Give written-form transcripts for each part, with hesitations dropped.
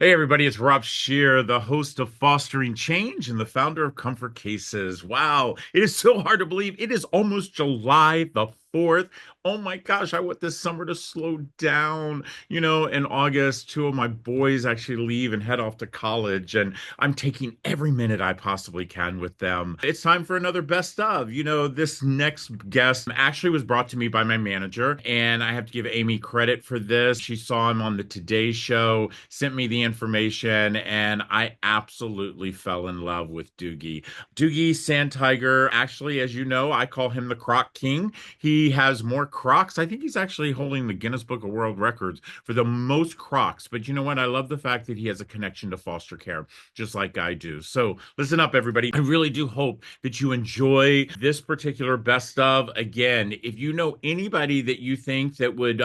Hey everybody, it's Rob Scheer, the host of Fostering Change and the founder of Comfort Cases. Wow, it is so hard to believe. It is almost July the 4th. Oh my gosh, I want this summer to slow down. In August, two of my boys actually leave and head off to college, and I'm taking every minute I possibly can with them. It's time for another best of. This next guest actually was brought to me by my manager, and I have to give Amy credit for this. She saw him on the Today Show, sent me the information, and I absolutely fell in love with Doogie. Doogie Sandtiger, actually, as you know, I call him the Croc King. He has more Crocs. I think he's actually holding the Guinness Book of World Records for the most Crocs. But you know what? I love the fact that he has a connection to foster care, just like I do. So listen up, everybody. I really do hope that you enjoy this particular best of. Again, if you know anybody that you think that would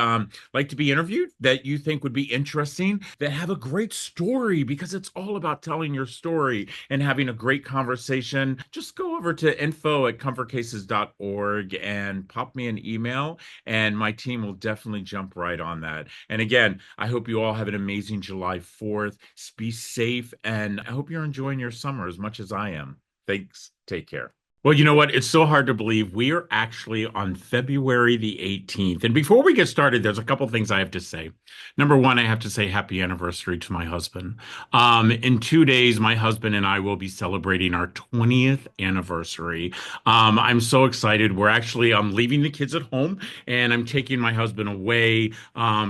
like to be interviewed, that you think would be interesting, that have a great story, because it's all about telling your story and having a great conversation, just go over to info@comfortcases.org and pop me an email, and my team will definitely jump right on that. And again, I hope you all have an amazing July 4th. Be safe, and I hope you're enjoying your summer as much as I am. Thanks. Take care. Well, you know what? It's so hard to believe. We are actually on February the 18th. And before we get started, there's a couple things I have to say. Number one, I have to say happy anniversary to my husband. In 2 days, my husband and I will be celebrating our 20th anniversary. I'm so excited. I'm leaving the kids at home, and I'm taking my husband away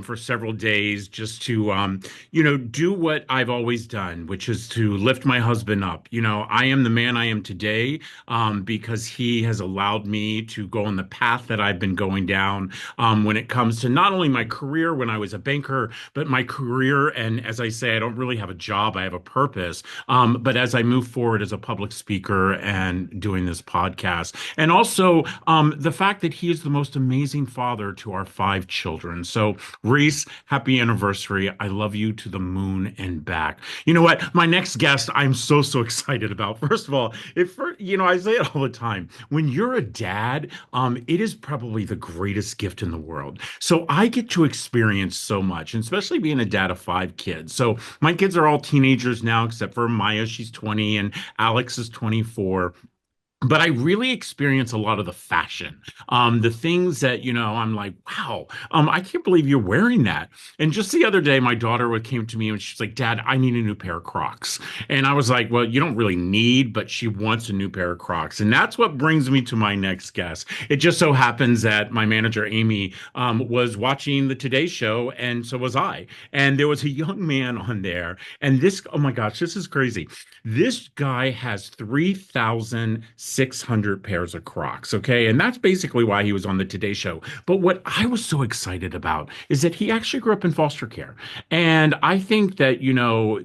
for several days just to do what I've always done, which is to lift my husband up. I am the man I am today, because he has allowed me to go on the path that I've been going down, when it comes to not only my career when I was a banker, but my career. And as I say, I don't really have a job, I have a purpose. But as I move forward as a public speaker and doing this podcast, and also the fact that he is the most amazing father to our five children. So, Reese, happy anniversary. I love you to the moon and back. You know what? My next guest, I'm so excited about. First of all, I say it all the time. When you're a dad, it is probably the greatest gift in the world. So I get to experience so much, and especially being a dad of five kids. So my kids are all teenagers now, except for Maya, she's 20, and Alex is 24. But I really experience a lot of the fashion, the things that, I'm like, wow, I can't believe you're wearing that. And just the other day, my daughter came to me and she's like, Dad, I need a new pair of Crocs. And I was like, well, you don't really need, but she wants a new pair of Crocs. And that's what brings me to my next guest. It just so happens that my manager, Amy, was watching the Today Show, and so was I. And there was a young man on there. And oh my gosh, this is crazy. This guy has 3,600 pairs of Crocs, okay? And that's basically why he was on the Today Show. But what I was so excited about is that he actually grew up in foster care. And I think that,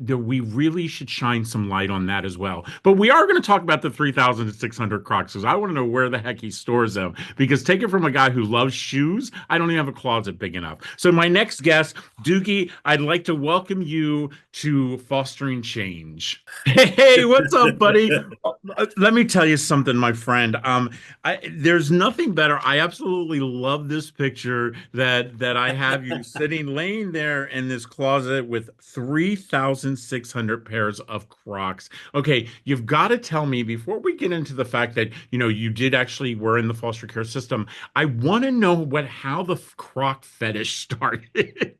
that we really should shine some light on that as well. But we are going to talk about the 3,600 Crocs, because I want to know where the heck he stores them. Because take it from a guy who loves shoes, I don't even have a closet big enough. So my next guest, Doogie, I'd like to welcome you to Fostering Change. Hey, what's up, buddy? Let me tell you something, my friend. There's nothing better. I absolutely love this picture that I have you sitting, laying there in this closet with 3,600 pairs of Crocs. Okay, you've got to tell me before we get into the fact that you did actually were in the foster care system. I want to know how the Croc fetish started.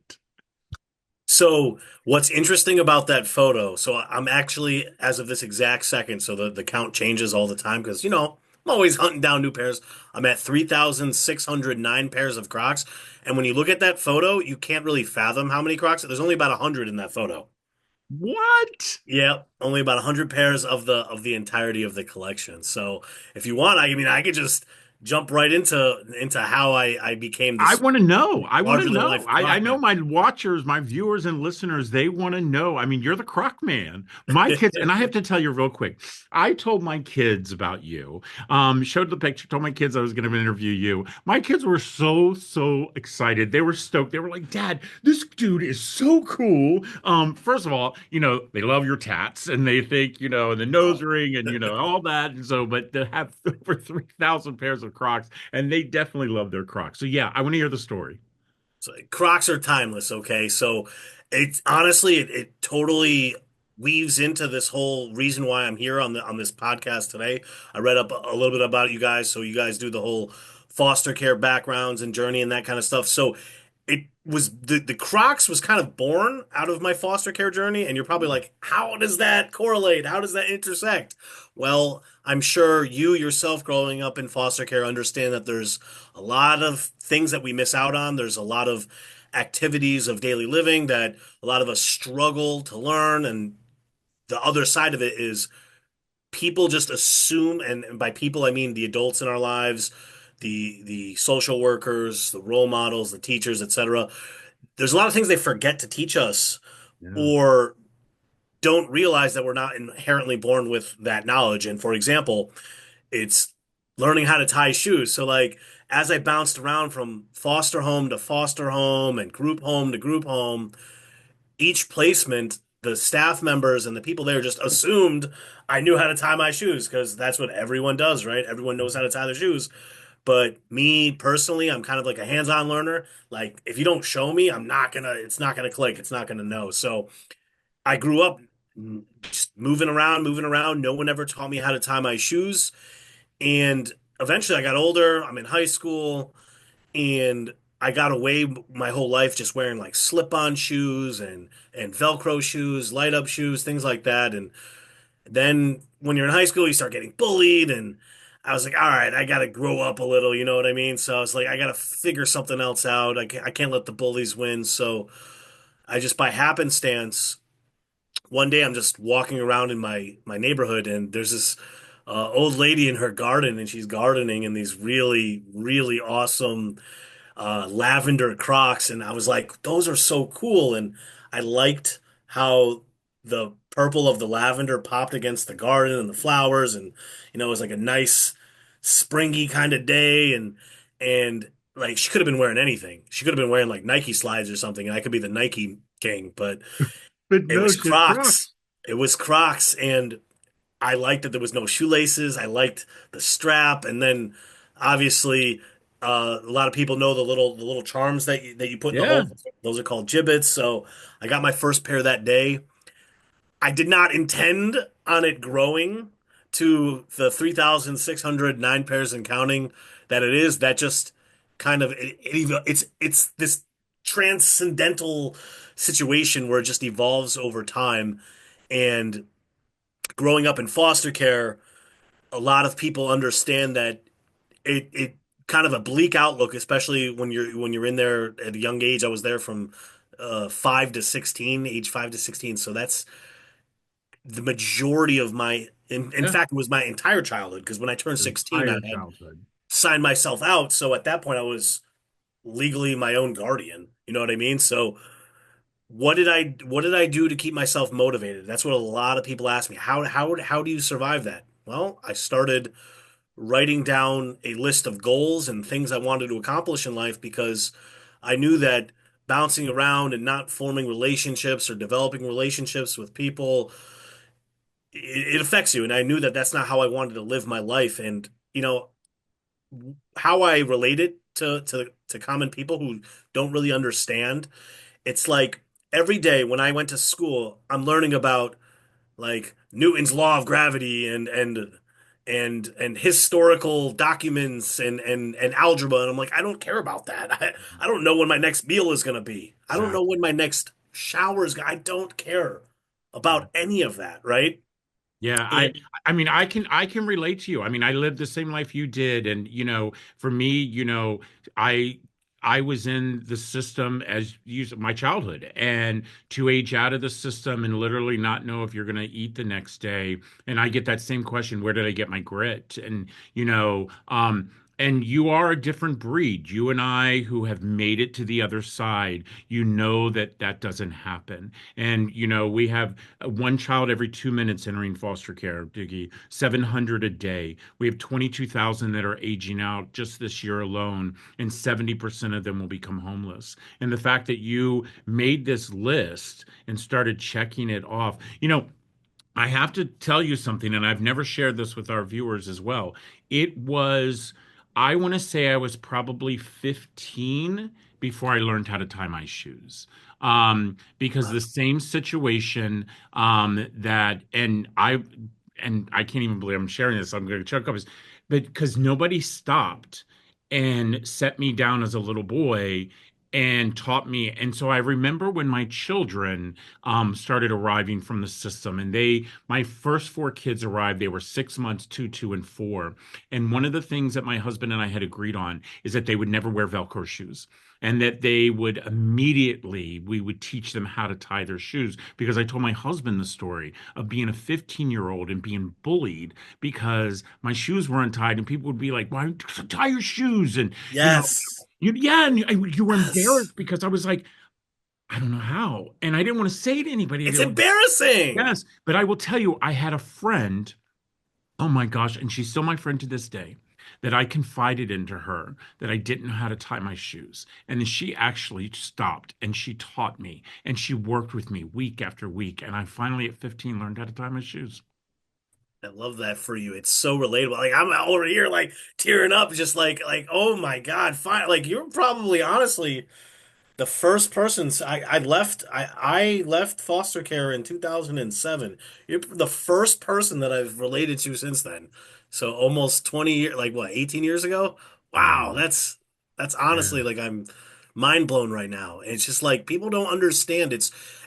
So what's interesting about that photo? So I'm actually, as of this exact second, so the count changes all the time because, I'm always hunting down new pairs. I'm at 3,609 pairs of Crocs. And when you look at that photo, you can't really fathom how many Crocs. There's only about 100 in that photo. What? Yeah, only about 100 pairs of the entirety of the collection. So if you want, I could just jump right into how I became I this want to know. I want to larger than know. life I Croc know fan. my watchers, my viewers and listeners, they want to know. I mean, you're the croc man. My kids, and I have to tell you real quick, I told my kids about you, showed the picture, told my kids I was going to interview you. My kids were so excited. They were stoked. They were like, Dad, this dude is so cool. First of all, they love your tats, and they think, and the nose Oh. ring and, all that. And so, but to have over 3,000 pairs of Crocs, and they definitely love their Crocs. So yeah, I want to hear the story. So Crocs are timeless, okay? So It's honestly, it totally weaves into this whole reason why I'm here on this podcast today. I read up a little bit about you guys, so you guys do the whole foster care backgrounds and journey and that kind of stuff. So it was the Crocs was kind of born out of my foster care journey, and you're probably like, how does that correlate? How does that intersect? Well, I'm sure you yourself growing up in foster care understand that there's a lot of things that we miss out on. There's a lot of activities of daily living that a lot of us struggle to learn. And the other side of it is people just assume, and by people I mean the adults in our lives, the social workers, the role models, the teachers, etc. There's a lot of things they forget to teach us Yeah. or don't realize that we're not inherently born with that knowledge. And for example, it's learning how to tie shoes. So like as I bounced around from foster home to foster home and group home to group home, each placement, the staff members and the people there just assumed I knew how to tie my shoes because that's what everyone does, right? Everyone knows how to tie their shoes. But me personally, I'm kind of like a hands-on learner. Like if you don't show me, it's not gonna click. It's not gonna know. So I grew up just moving around. No one ever taught me how to tie my shoes. And eventually I got older. I'm in high school and I got away my whole life just wearing like slip-on shoes and Velcro shoes, light-up shoes, things like that. And then when you're in high school, you start getting bullied, and I was like, all right, I got to grow up a little, you know what I mean? So I was like, I got to figure something else out. I can't let the bullies win. So I just by happenstance, one day I'm just walking around in my neighborhood, and there's this old lady in her garden, and she's gardening in these really awesome lavender Crocs, and I was like, those are so cool. And I liked how the purple of the lavender popped against the garden and the flowers, and it was like a nice springy kind of day, and like she could have been wearing anything. She could have been wearing like Nike slides or something, and I could be the Nike king, but But it no, was she had Crocs. Crocs. It was Crocs, and I liked that there was no shoelaces. I liked the strap, and then obviously a lot of people know the little charms that you put in the hole. Yeah. Those are called gibbets. So I got my first pair that day. I did not intend on it growing to the 3,609 pairs and counting that it is. That just kind of it's this transcendental situation where it just evolves over time. And growing up in foster care, a lot of people understand that it kind of a bleak outlook, especially when you're in there at a young age. I was there from 5 to 16, age 5 to 16. So that's the majority of in Yeah. fact, it was my entire childhood because when I turned Your 16, I entire had childhood. signed myself out. So at that point, I was legally my own guardian. You know what I mean? So what did I do to keep myself motivated? That's what a lot of people ask me. How do you survive that? Well, I started writing down a list of goals and things I wanted to accomplish in life because I knew that bouncing around and not forming relationships or developing relationships with people, it affects you. And I knew that that's not how I wanted to live my life. And, how I relate it to common people who don't really understand, it's like every day when I went to school, I'm learning about like Newton's law of gravity and historical documents and algebra, and I'm like, I don't care about that. I don't know when my next meal is going to be. I don't know when Exactly. my next shower is. I don't care about any of that, right? Yeah, And I mean I can relate to you. I mean, I lived the same life you did, and for me, I I was in the system as my childhood, and to age out of the system and literally not know if you're going to eat the next day. And I get that same question, where did I get my grit? And you are a different breed. You and I who have made it to the other side, that that doesn't happen. And we have one child every 2 minutes entering foster care, Diggy, 700 a day. We have 22,000 that are aging out just this year alone, and 70% of them will become homeless. And the fact that you made this list and started checking it off, I have to tell you something, and I've never shared this with our viewers as well. It was, I want to say I was probably 15 before I learned how to tie my shoes. because the same situation that and I can't even believe I'm sharing this. I'm going to choke up, but because nobody stopped and set me down as a little boy and taught me. And so I remember when my children started arriving from the system, and my first four kids arrived. They were 6 months, two, and four. And one of the things that my husband and I had agreed on is that they would never wear Velcro shoes. And that they would immediately, we would teach them how to tie their shoes. Because I told my husband the story of being a 15-year-old and being bullied because my shoes were untied, and people would be like, "Why don't you tie your shoes?" And Yes. yeah, and you were Yes. embarrassed because I was like, I don't know how, and I didn't want to say to anybody. It's They're like, embarrassing. yes, but I will tell you, I had a friend. Oh my gosh, and she's still my friend to this day. That I confided into her that I didn't know how to tie my shoes. And then she actually stopped and she taught me and she worked with me week after week. And I finally at 15 learned how to tie my shoes. I love that for you. It's so relatable. Like I'm over here like tearing up, just like oh my God, fine. Like you're probably honestly the first person I left foster care in 2007. You're the first person that I've related to since then. So almost 20 years, like what, 18 years ago? Wow, Wow. that's Yeah. honestly like I'm mind blown right now. It's just like people don't understand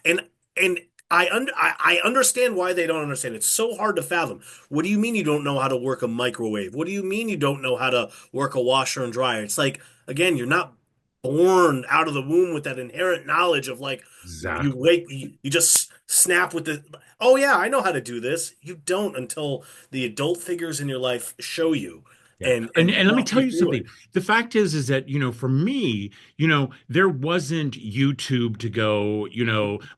and and I understand why they don't understand. It's so hard to fathom. What do you mean you don't know how to work a microwave? What do you mean you don't know how to work a washer and dryer? It's like again, you're not born out of the womb with that inherent knowledge of like Exactly. you just snap with the oh yeah, I know how to do this. You don't until the adult figures in your life show you Yeah. and And let me walk tell you you through something. it. The fact is that, for me, there wasn't YouTube to go,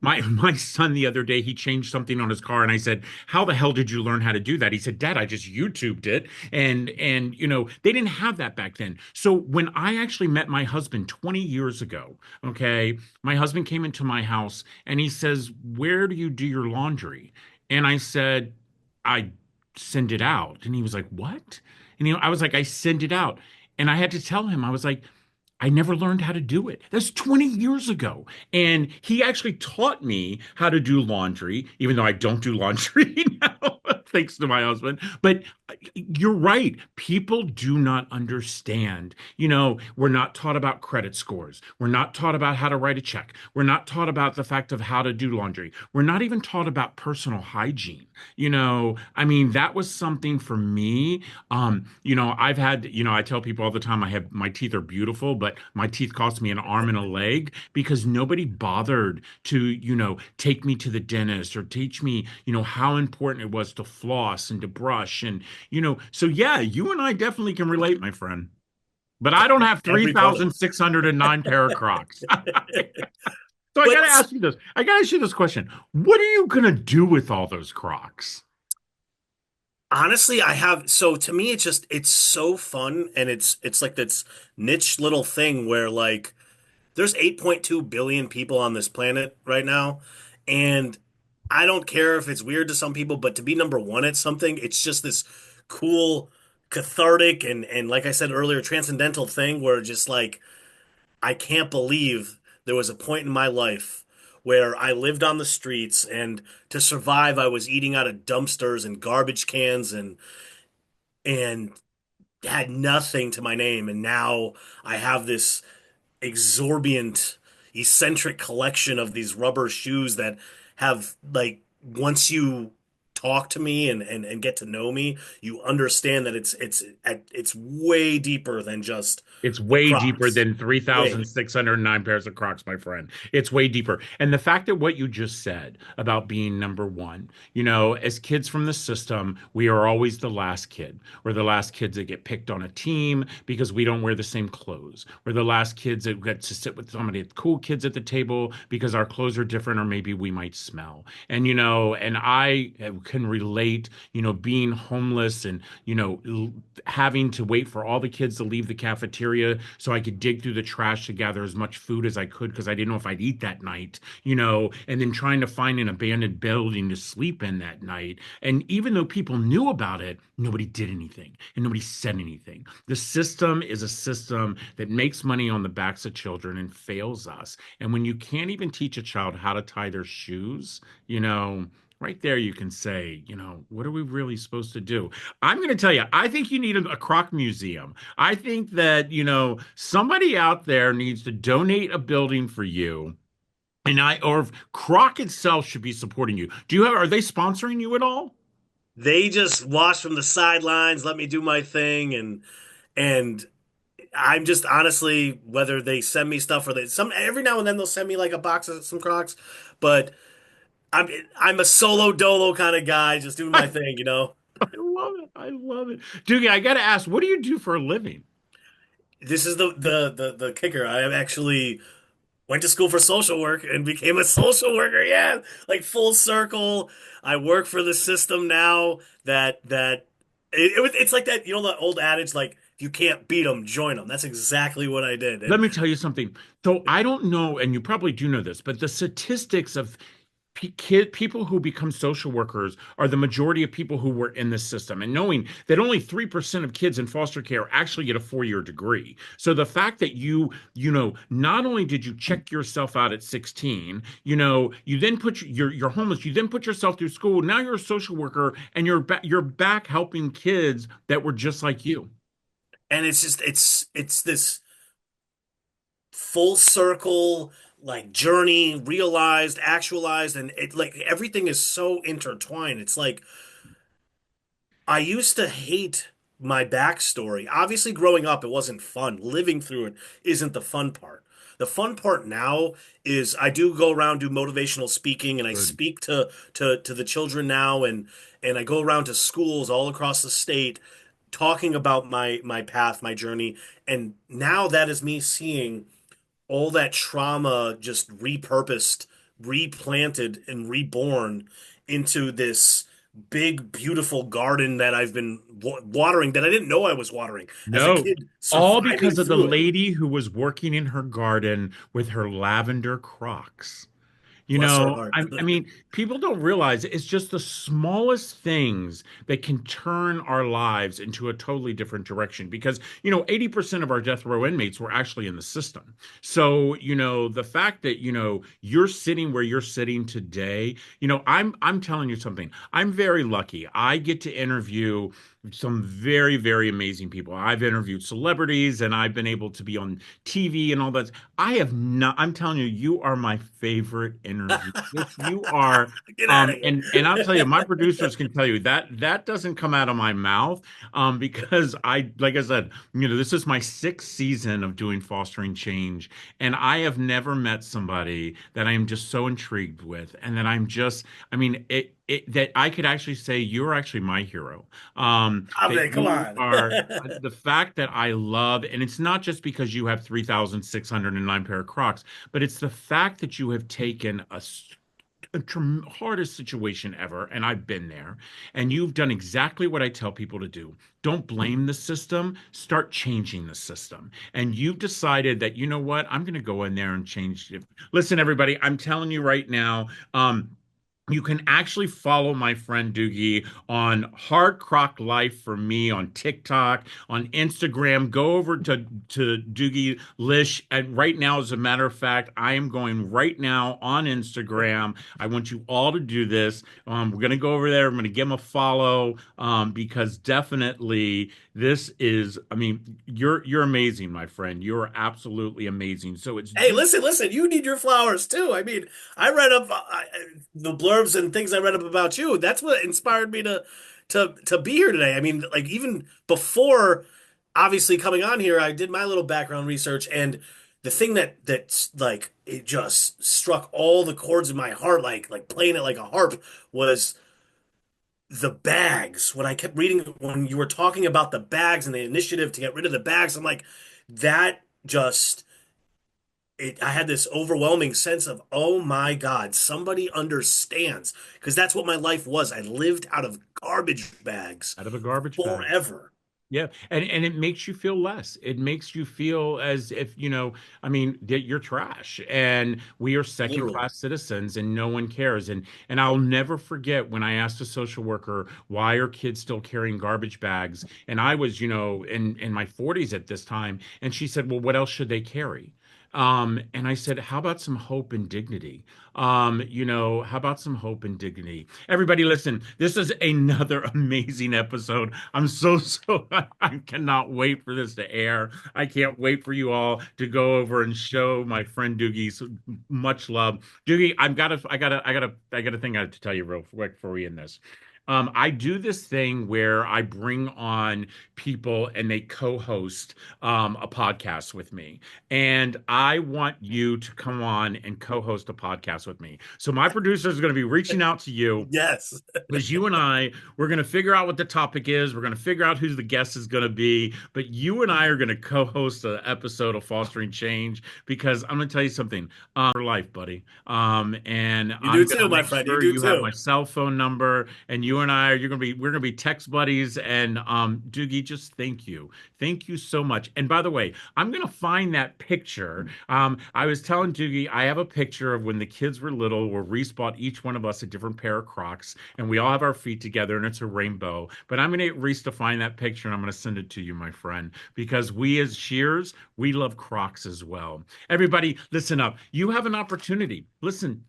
my son the other day, he changed something on his car and I said, "How the hell did you learn how to do that?" He said, "Dad, I just YouTubed it." And they didn't have that back then. So when I actually met my husband 20 years ago, okay, my husband came into my house and he says, "Where do you do your laundry?" And I said, "I send it out." And he was like, "What?" And I was like, I sent it out. And I had to tell him, I was like, I never learned how to do it. That's 20 years ago. And he actually taught me how to do laundry, even though I don't do laundry now, thanks to my husband. But you're right. People do not understand. We're not taught about credit scores. We're not taught about how to write a check. We're not taught about the fact of how to do laundry. We're not even taught about personal hygiene. I mean, that was something for me. I've had, I tell people all the time my teeth are beautiful, but my teeth cost me an arm and a leg because nobody bothered to, take me to the dentist or teach me, how important it was to floss and to brush. And, so yeah, you and I definitely can relate, my friend. But I don't have Every part of 3,609 pair of Crocs. it. So I gotta But ask you this. I gotta ask you this question. What are you gonna do with all those Crocs? honestly, I have so to me it's so fun and it's like this niche little thing where like there's 8.2 billion people on this planet right now, and I don't care if it's weird to some people, but to be number one at something, it's just this cool, cathartic, and like I said earlier, transcendental thing where just like I can't believe there was a point in my life where I lived on the streets, and to survive, I was eating out of dumpsters and garbage cans and had nothing to my name, and now I have this exorbitant, eccentric collection of these rubber shoes that have like once you talk to me and get to know me, you understand that it's way deeper than just It's way deeper Crocs. than Way. 3,609 pairs of Crocs, my friend. It's way deeper. And the fact that what you just said about being number one, as kids from the system, we are always the last kid. We're the last kids that get picked on a team because we don't wear the same clothes. We're the last kids that get to sit with somebody, cool kids at the table because our clothes are different or maybe we might smell. And, and I can relate, being homeless and, having to wait for all the kids to leave the cafeteria so I could dig through the trash to gather as much food as I could because I didn't know if I'd eat that night, and then trying to find an abandoned building to sleep in that night. And even though people knew about it, nobody did anything and nobody said anything. The system is a system that makes money on the backs of children and fails us. And when you can't even teach a child how to tie their shoes, right there you can say, what are we really supposed to do? I'm going to tell you, I think you need a Croc museum. I think that, somebody out there needs to donate a building for you. Or if Croc itself should be supporting you. Are they sponsoring you at all? They just watch from the sidelines, let me do my thing, and I'm just honestly, whether they send me stuff or they some every now and then they'll send me like a box of some Crocs, but I'm I'm a solo dolo kind of guy, just doing my thing, you know. I love it. I love it. Doogie, I got to ask, what do you do for a living? This is the kicker. I have actually went to school for social work and became a social worker. Yeah, like full circle. I work for the system now it's like that, you know, the old adage, like, if you can't beat them, join them. That's exactly what I did. Let And me tell you something. So I don't know, and you probably do know this, but the statistics of people who become social workers are the majority of people who were in the system. And knowing that only 3% of kids in foster care actually get a 4-year degree. So the fact that not only did you check yourself out at 16, you then you're homeless, you then put yourself through school. Now you're a social worker and you're back helping kids that were just like you. it's just it's this full circle like journey, realized, actualized, and it like everything is so intertwined. It's like I used to hate my backstory. Obviously, growing up, it wasn't fun. Living through it isn't the fun part. The fun part now is I do go around do motivational speaking and I Good. speak to the children now and I go around to schools all across the state talking about my path, my journey. And now that is me seeing all that trauma just repurposed, replanted, and reborn into this big, beautiful garden that I've been watering that I didn't know I was watering as a No, kid, all surviving because of the through it. lady who was working in her garden with her lavender Crocs. Bless her heart. I mean, people don't realize it's just the smallest things that can turn our lives into a totally different direction because, 80% of our death row inmates were actually in the system. So, the fact that, you're sitting where you're sitting today, I'm telling you something. I'm very lucky. I get to interview some very, very amazing people. I've interviewed celebrities and I've been able to be on TV and all that. I have not, I'm telling you, you are my favorite interview. You are, Get out of and I'll tell you, my here. producers can tell you that doesn't come out of my mouth, because like I said, this is my 6th season of doing Fostering Change, and I have never met somebody that I am just so intrigued with, and that I mean, that I could actually say you're actually my hero. I That mean, come you on. are the fact that I love, and it's not just because you have 3,609 pair of Crocs, but it's the fact that you have taken hardest situation ever, and I've been there, and you've done exactly what I tell people to do. Don't blame the system, start changing the system. And you've decided that, you know what, I'm going to go in there and change it. Listen, everybody, I'm telling you right now, you can actually follow my friend Doogie on Hard Croc Life for me on TikTok, on Instagram. Go over to Doogie Lish. And right now, as a matter of fact, I am going right now on Instagram. I want you all to do this. We're gonna go over there. I'm gonna give him a follow, because definitely this is. I mean, you're amazing, my friend. You're absolutely amazing. So it's Hey, Doogie. listen. You need your flowers too. I mean, I read up the blurbs and things I read up about you. That's what inspired me to be here today. I mean, like even before, obviously coming on here, I did my little background research, and the thing that's like it just struck all the chords in my heart, like playing it like a harp, was the bags. When I kept reading, when you were talking about the bags and the initiative to get rid of the bags, I'm like, that just I had this overwhelming sense of, oh my God, somebody understands. Because that's what my life was. I lived out of garbage bags Out of a garbage bag. forever. Yeah, and it makes you feel less. It makes you feel as if, I mean, that you're trash and we are second Literally. class citizens and no one cares. And I'll never forget when I asked a social worker, why are kids still carrying garbage bags? And I was, in my 40s at this time, and she said, well, what else should they carry? And I said, how about some hope and dignity? How about some hope and dignity? Everybody, listen, this is another amazing episode. I cannot wait for this to air. I can't wait for you all to go over and show my friend Doogie much love. Doogie, I got a thing I have to tell you real quick before we end this. I do this thing where I bring on people and they co-host a podcast with me. And I want you to come on and co-host a podcast with me. So my producer is going to be reaching out to you Yes. because you and we're going to figure out what the topic is. We're going to figure out who the guest is going to be. But you and I are going to co-host an episode of Fostering Change because I'm going to tell you something. For life, buddy. And You do I'm going too, to my make friend. You sure do you have too. my cell phone number. And we're going to be text buddies. And Doogie, just thank you so much. And by the way, I'm going to find that picture. I was telling Doogie, I have a picture of when the kids were little, where Reese bought each one of us a different pair of Crocs, and we all have our feet together, and it's a rainbow. But I'm going to get Reese to find that picture, and I'm going to send it to you, my friend, because we as Shears, we love Crocs as well. Everybody, listen up. You have an opportunity. Listen,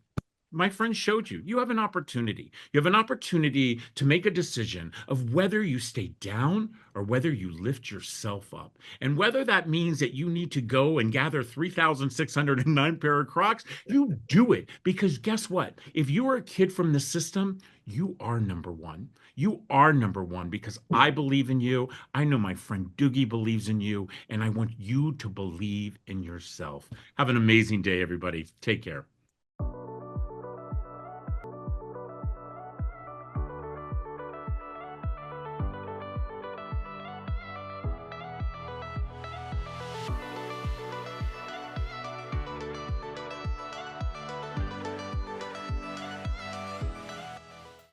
my friend showed you. You have an opportunity. You have an opportunity to make a decision of whether you stay down or whether you lift yourself up. And whether that means that you need to go and gather 3,609 pair of Crocs, you do it. Because guess what? If you are a kid from the system, you are number one. You are number one because I believe in you. I know my friend Doogie believes in you, and I want you to believe in yourself. Have an amazing day, everybody. Take care.